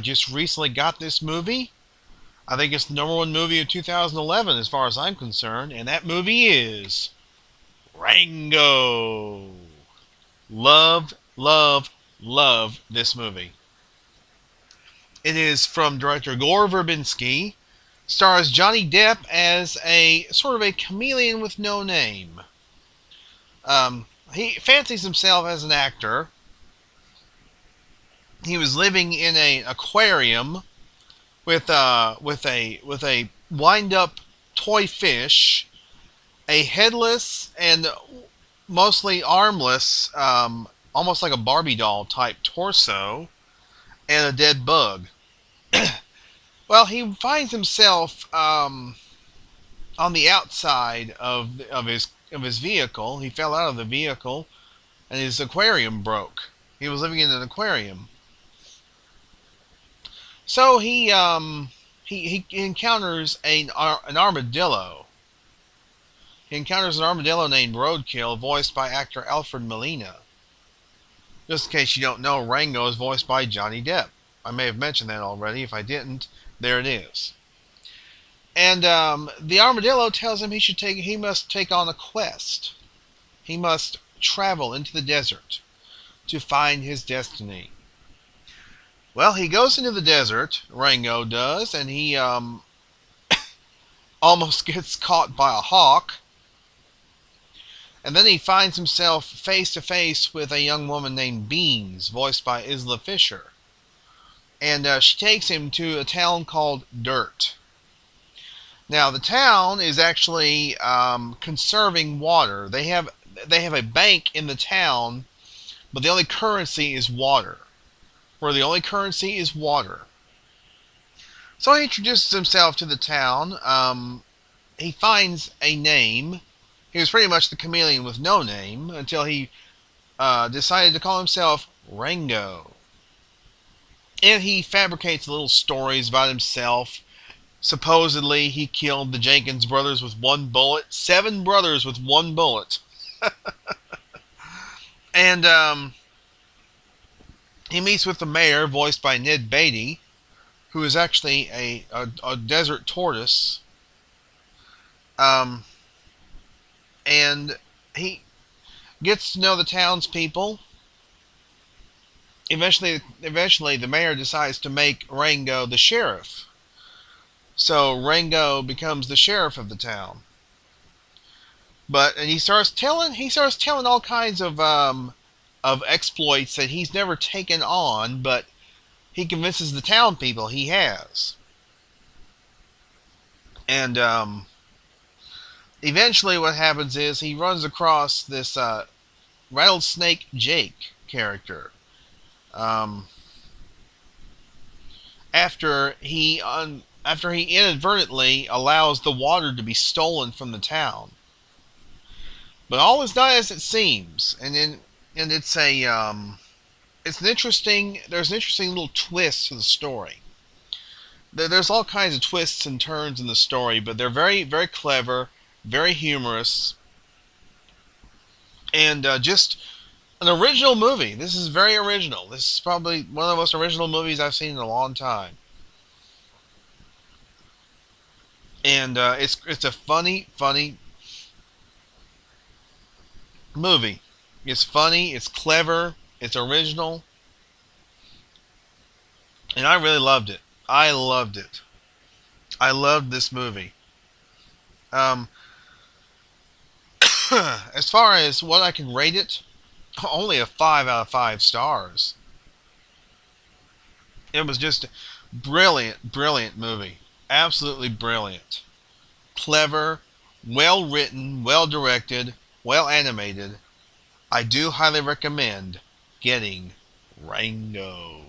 just recently got this movie. I think it's the #1 movie of 2011 as far as I'm concerned, and that movie is Rango. Love, love, love this movie. It is from director Gore Verbinski. Stars Johnny Depp as a sort of a chameleon with no name. He fancies himself as an actor. He was living in an aquarium with a wind-up toy fish, a headless and mostly armless, almost like a Barbie doll type torso, and a dead bug. Well, he finds himself on the outside of his vehicle. He fell out of the vehicle, and his aquarium broke. He was living in an aquarium. So he encounters an armadillo. He encounters an armadillo named Roadkill, voiced by actor Alfred Molina. Just in case you don't know, Rango is voiced by Johnny Depp. I may have mentioned that already. If I didn't, there it is. And the armadillo tells him he must take on a quest. He must travel into the desert to find his destiny. Well, he goes into the desert, Rango does, and he almost gets caught by a hawk. And then he finds himself face to face with a young woman named Beans, voiced by Isla Fisher. And she takes him to a town called Dirt. Now, the town is actually conserving water. They have a bank in the town, but the only currency is water. Where the only currency is water. So he introduces himself to the town. He finds a name. He was pretty much the chameleon with no name until he decided to call himself Rango. And he fabricates little stories about himself. Supposedly, he killed the Jenkins brothers with one bullet. 7 brothers with one bullet. And he meets with the mayor, voiced by Ned Beatty, who is actually a desert tortoise. And he gets to know the townspeople. Eventually, the mayor decides to make Rango the sheriff. So Rango becomes the sheriff of the town. And he starts telling all kinds of exploits that he's never taken on, but he convinces the town people he has. And eventually what happens is he runs across this Rattlesnake Jake character. After he inadvertently allows the water to be stolen from the town. But all is not as it seems, and it's there's an interesting little twist to the story. There's all kinds of twists and turns in the story, but they're very, very clever, very humorous, and just an original movie. This is very original. This is probably one of the most original movies I've seen in a long time. And it's a funny movie. It's funny, it's clever, it's original, and I really loved it. I loved it. I loved this movie. As far as what I can rate it, only a 5 out of 5 stars. It was just a brilliant movie. Absolutely brilliant. Clever, well written, well directed, well animated. I do highly recommend getting Rango.